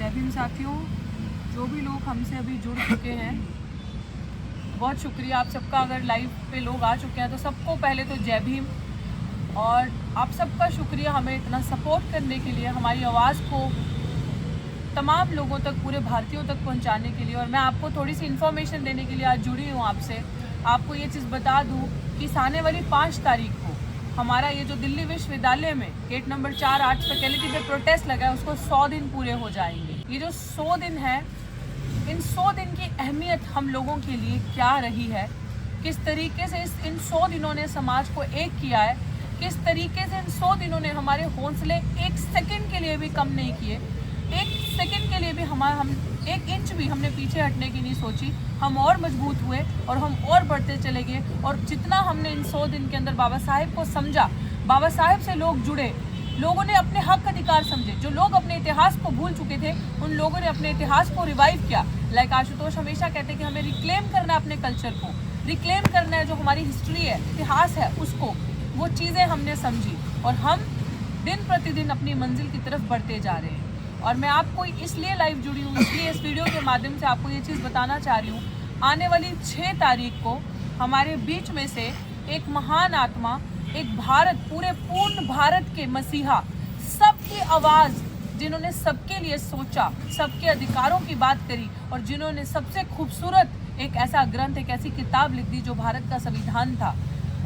जय भीम साथियों, जो भी लोग हमसे अभी जुड़ चुके हैं बहुत शुक्रिया आप सबका। अगर लाइव पे लोग आ चुके हैं तो सबको पहले तो जय भीम, और आप सबका शुक्रिया हमें इतना सपोर्ट करने के लिए, हमारी आवाज़ को तमाम लोगों तक, पूरे भारतीयों तक पहुंचाने के लिए। और मैं आपको थोड़ी सी इन्फॉर्मेशन देने के लिए आज जुड़ी हूँ आपसे। आपको ये चीज़ बता दूँ कि इस आने वाली 5 तारीख को हमारा ये जो दिल्ली विश्वविद्यालय में गेट नंबर 4 आर्ट्स फैकल्टी पे प्रोटेस्ट लगा है, उसको 100 दिन पूरे हो जाएंगे। ये जो 100 दिन है, इन 100 दिन की अहमियत हम लोगों के लिए क्या रही है, किस तरीके से इन 100 दिनों ने समाज को एक किया है, किस तरीके से इन 100 दिनों ने हमारे हौसले एक सेकंड के लिए भी कम नहीं किए, एक सेकंड के लिए भी हम 1 इंच भी हमने पीछे हटने की नहीं सोची। हम और मजबूत हुए और हम और बढ़ते चले गए। और जितना हमने इन 100 दिन के अंदर बाबा साहेब को समझा, बाबा साहेब से लोग जुड़े, लोगों ने अपने हक अधिकार समझे। जो लोग अपने इतिहास को भूल चुके थे, उन लोगों ने अपने इतिहास को रिवाइव किया। लाइक आशुतोष हमेशा कहते हैं कि हमें रिक्लेम करना है, अपने कल्चर को रिक्लेम करना है, जो हमारी हिस्ट्री है, इतिहास है, उसको, वो चीज़ें हमने समझी और हम दिन प्रतिदिन अपनी मंजिल की तरफ बढ़ते जा रहे हैं। और मैं आपको इसलिए लाइव जुड़ी हूँ, इसलिए इस वीडियो के माध्यम से आपको ये चीज़ बताना चाह रही हूँ। आने वाली 6 तारीख को हमारे बीच में से एक महान आत्मा, एक पूर्ण भारत के मसीहा, सबकी आवाज़, जिन्होंने सबके लिए सोचा, सबके अधिकारों की बात करी, और जिन्होंने सबसे खूबसूरत एक ऐसा ग्रंथ, एक ऐसी किताब लिख दी जो भारत का संविधान था,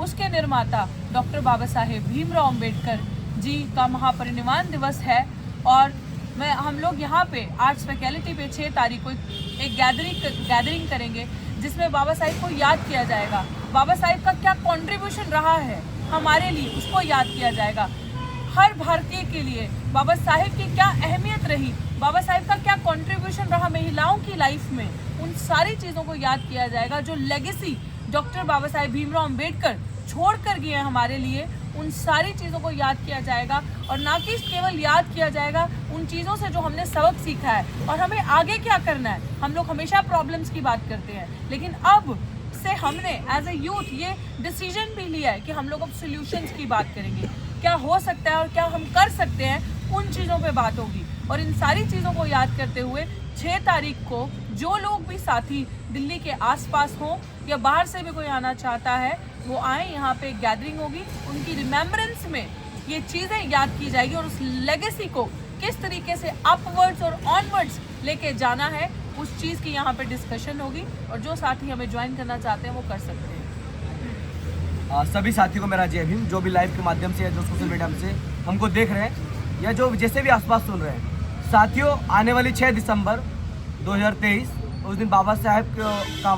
उसके निर्माता डॉक्टर बाबा साहेब भीमराव अम्बेडकर जी का महापरिनिर्वाण दिवस है। और हम लोग यहाँ पे आर्ट्स फैकल्टी पे 6 तारीख को एक गैदरिंग करेंगे, जिसमें बाबा साहिब को याद किया जाएगा। बाबा साहिब का क्या कंट्रीब्यूशन रहा है हमारे लिए, उसको याद किया जाएगा। हर भारतीय के लिए बाबा साहिब की क्या अहमियत रही, बाबा साहिब का क्या कंट्रीब्यूशन रहा महिलाओं की लाइफ में, उन सारी चीज़ों को याद किया जाएगा। जो लेगेसी डॉक्टर बाबा साहेब भीमराव अम्बेडकर छोड़ कर गए हैं हमारे लिए, उन सारी चीज़ों को याद किया जाएगा। और ना कि केवल याद किया जाएगा, उन चीज़ों से जो हमने सबक सीखा है और हमें आगे क्या करना है। हम लोग हमेशा प्रॉब्लम्स की बात करते हैं, लेकिन अब से हमने एज ए यूथ ये डिसीजन भी लिया है कि हम लोग अब सोल्यूशंस की बात करेंगे, क्या हो सकता है और क्या हम कर सकते हैं, उन चीज़ों पे बात होगी। और इन सारी चीज़ों को याद करते हुए 6 तारीख को जो लोग भी साथी दिल्ली के आसपास हों या बाहर से भी कोई आना चाहता है, वो आए। यहाँ पे गैदरिंग होगी, उनकी रिमेम्बरेंस में ये चीज़ें याद की जाएगी और उस लेगेसी को किस तरीके से अपवर्ड्स और ऑनवर्ड्स लेके जाना है, उस चीज़ की यहाँ पे डिस्कशन होगी। और जो साथी हमें ज्वाइन करना चाहते हैं वो कर सकते हैं। सभी साथियों को मेरा जय भीम, जो भी लाइव के माध्यम से या जो सोशल मीडिया से हमको देख रहे हैं या जो जैसे भी आसपास सुन रहे हैं। साथियों, आने वाली 6 दिसंबर 2023 उस दिन बाबा साहेब का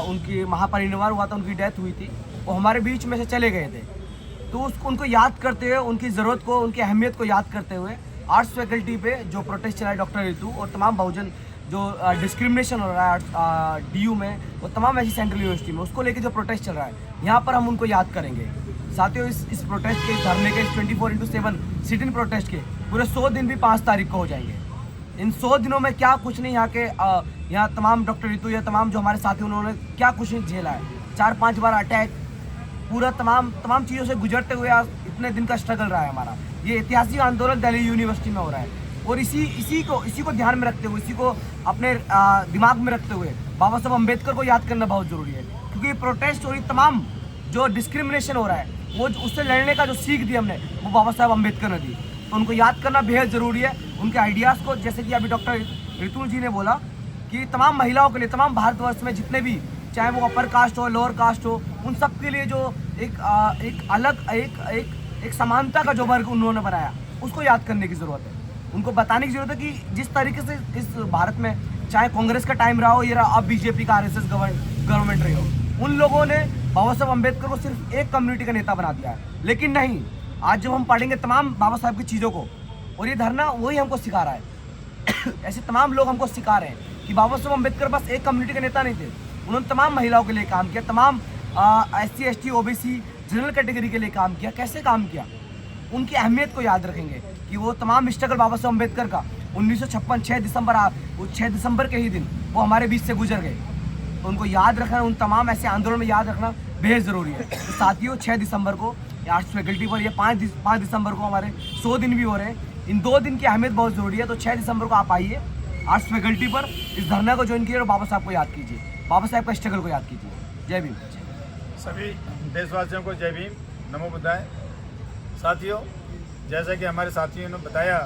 उनकी महापरिनिर्वाण हुआ था, उनकी डेथ हुई थी। वो हमारे बीच में से चले गए थे, तो उनको याद करते हुए, उनकी ज़रूरत को, उनकी अहमियत को याद करते हुए आर्ट्स फैकल्टी पे जो प्रोटेस्ट चला है डॉक्टर रितु और तमाम बहुजन जो डिस्क्रिमिनेशन हो रहा है DU में, वो तमाम ऐसी सेंट्रल यूनिवर्सिटी में, उसको लेके जो प्रोटेस्ट चल रहा है, यहाँ पर हम उनको याद करेंगे। साथियों, इस प्रोटेस्ट के, धरने के, 24/7 सिट इन प्रोटेस्ट के पूरे 100 दिन भी 5 तारीख को हो जाएंगे। इन 100 दिनों में क्या कुछ नहीं, यहाँ तमाम डॉक्टर रितु या तमाम जो हमारे साथी, उन्होंने क्या कुछ नहीं झेला है। 4-5 बार अटैक, पूरा तमाम चीज़ों से गुजरते हुए आज इतने दिन का स्ट्रगल रहा है हमारा। ये ऐतिहासिक आंदोलन दिल्ली यूनिवर्सिटी में हो रहा है। और इसी को ध्यान में रखते हुए, इसी को अपने दिमाग में रखते हुए बाबा साहब अम्बेडकर को याद करना बहुत ज़रूरी है। क्योंकि प्रोटेस्ट और तमाम जो डिस्क्रिमिनेशन हो रहा है, वो उससे लड़ने का जो सीख दी हमने, वो बाबा साहब अम्बेडकर ने दी। तो उनको याद करना बेहद ज़रूरी है। उनके आइडियाज़ को, जैसे कि अभी डॉक्टर रितु जी ने बोला कि तमाम महिलाओं के लिए, तमाम भारतवर्ष में जितने भी, चाहे वो अपर कास्ट हो, लोअर कास्ट हो, उन सब के लिए जो एक अलग एक समानता का जो वर्ग उन्होंने बनाया, उसको याद करने की ज़रूरत है। उनको बताने की ज़रूरत है कि जिस तरीके से इस भारत में, चाहे कांग्रेस का टाइम रहा हो या अब BJP का RSS गवर्नमेंट रही हो, उन लोगों ने बाबा साहब अम्बेडकर को सिर्फ एक कम्युनिटी का नेता बना दिया है। लेकिन नहीं, आज जब हम पढ़ेंगे तमाम बाबा साहब की चीज़ों को, और ये धरना वही हमको सिखा रहा है ऐसे तमाम लोग हमको सिखा रहे हैं कि बाबा साहब अम्बेडकर बस एक कम्युनिटी के नेता नहीं थे। उन्होंने तमाम महिलाओं के लिए काम किया, तमाम SC ST OBC general category के लिए काम किया। कैसे काम किया, उनकी अहमियत को याद रखेंगे कि वो तमाम स्ट्रगल बाबा साहब अम्बेडकर का 1956 6 दिसंबर के ही दिन वो हमारे बीच से गुजर गए। तो उनको याद रखना, उन तमाम ऐसे आंदोलन में याद रखना बेहद ज़रूरी है। तो साथियों, 6 दिसंबर को आर्ट्स फैकल्टी पर, या 5 दिसंबर को हमारे 100 दिन भी हो रहे हैं। इन 2 दिन की अहमियत बहुत ज़रूरी है। तो 6 दिसंबर को आप आइए आर्ट्स फैकल्टी पर, इस धरना को ज्वाइन कीजिए और बाबा साहब को याद कीजिए, बाबा साहब का स्ट्रगल को याद कीजिए। जय भीम। सभी देशवासियों को जय भीम, नमो बुद्धाय। साथियों, जैसा कि हमारे साथियों ने बताया,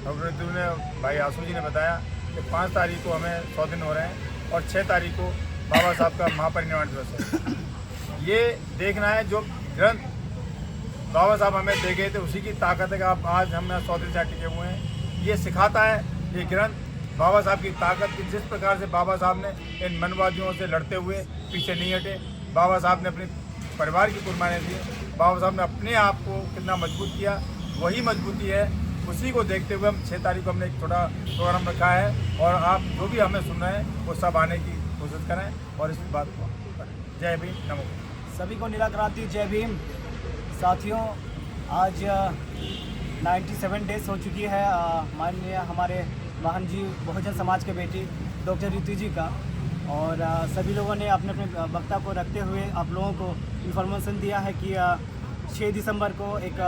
डॉक्टर रितु ने, भाई आंसू जी ने बताया कि 5 तारीख को हमें 100 दिन हो रहे हैं और 6 तारीख को बाबा साहब का महापरिनिर्वाण दिवस है। ये देखना है जो ग्रंथ बाबा साहब हमें दे गए थे उसी की ताकत है कि आप आज हम 100 दिन से टिके हुए हैं। ये सिखाता है ये ग्रंथ बाबा साहब की ताकत की, जिस प्रकार से बाबा साहब ने इन मनवादियों से लड़ते हुए पीछे नहीं हटे। बाबा साहब ने अपने परिवार की कुर्बानियाँ दी, बाबा साहब ने अपने आप को कितना मजबूत किया, वही मजबूती है। उसी को देखते हुए हम 6 तारीख को हमने एक छोटा प्रोग्राम रखा है और आप जो भी हमें सुन रहे हैं वो सब आने की कोशिश करें और इस बात को करें। जय भीम, नमो। सभी को निराक्रांति जय भीम। साथियों, आज 97 डेज हो चुकी है माननीय हमारे बहन जी बहुजन समाज के बेटी डॉक्टर रितु जी का, और सभी लोगों ने अपने अपने वक्ता को रखते हुए आप लोगों को इन्फॉर्मेशन दिया है कि 6 दिसंबर को एक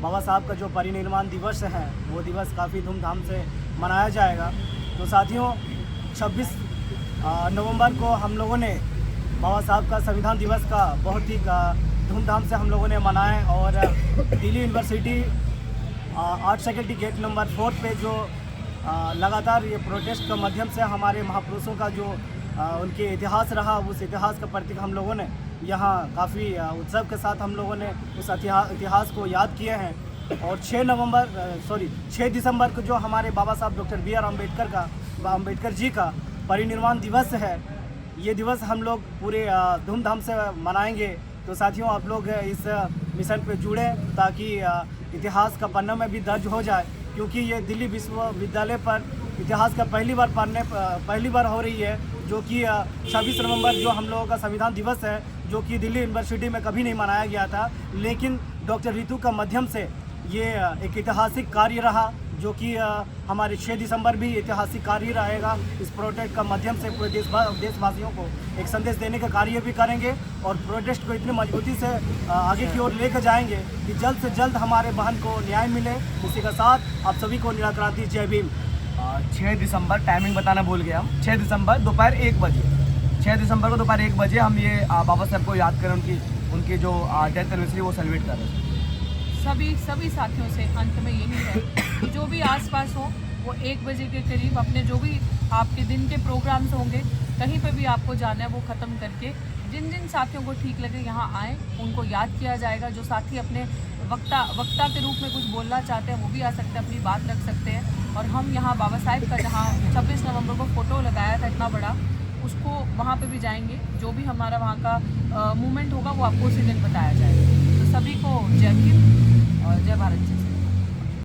बाबा साहब का जो परिनिर्वाण दिवस है वो दिवस काफ़ी धूमधाम से मनाया जाएगा। तो साथियों, 26 नवंबर को हम लोगों ने बाबा साहब का संविधान दिवस का बहुत ही धूमधाम से हम लोगों ने मनाए, और Delhi university arts faculty gate number 4 पे जो लगातार ये प्रोटेस्ट के माध्यम से हमारे महापुरुषों का जो उनके इतिहास रहा, उस इतिहास का प्रतीक हम लोगों ने यहाँ काफ़ी उत्सव के साथ हम लोगों ने उस इतिहास को याद किए हैं। और 6 दिसंबर को जो हमारे बाबा साहब डॉक्टर B.R. अम्बेडकर जी का परिनिर्वाण दिवस है, ये दिवस हम लोग पूरे धूमधाम से मनाएंगे। तो साथियों, आप लोग इस मिशन पे जुड़े ताकि इतिहास का पन्ना में भी दर्ज हो जाए, क्योंकि ये दिल्ली विश्वविद्यालय पर इतिहास का पहली बार हो रही है, जो कि 26 नवंबर जो हम लोगों का संविधान दिवस है, जो कि दिल्ली यूनिवर्सिटी में कभी नहीं मनाया गया था, लेकिन डॉक्टर रितु का माध्यम से ये एक ऐतिहासिक कार्य रहा, जो कि हमारे 6 दिसंबर भी ऐतिहासिक कार्य रहेगा। इस प्रोटेस्ट का माध्यम से पूरे देशवासियों को एक संदेश देने का कार्य भी करेंगे और प्रोटेस्ट को इतनी मजबूती से आगे की ओर लेकर जाएंगे कि जल्द से जल्द हमारे बहन को न्याय मिले। इसी के साथ आप सभी को निराक्रांति जय भीम। 6 दिसंबर टाइमिंग बताना भूल गया हम, 6 दिसंबर दोपहर 1 बजे, 6 दिसंबर को दोपहर 1 बजे हम ये बाबा साहब को याद करें, उनकी जो डेथ एनिवर्सरी वो सेलिब्रेट कर रहे हैं। सभी साथियों से अंत में यही है कि जो भी आसपास हो वो 1 बजे के करीब अपने जो भी आपके दिन के प्रोग्राम्स होंगे, कहीं पे भी आपको जाना है वो ख़त्म करके जिन जिन साथियों को ठीक लगे यहाँ आएँ, उनको याद किया जाएगा। जो साथी अपने वक्ता के रूप में कुछ बोलना चाहते हैं वो भी आ सकते हैं, अपनी बात रख सकते हैं। और हम यहाँ बाबा साहब का जहाँ 26 नवंबर को फ़ोटो लगाया था इतना बड़ा, उसको वहाँ पे भी जाएंगे। जो भी हमारा वहाँ का मूवमेंट होगा वो आपको उसी दिन बताया जाएगा।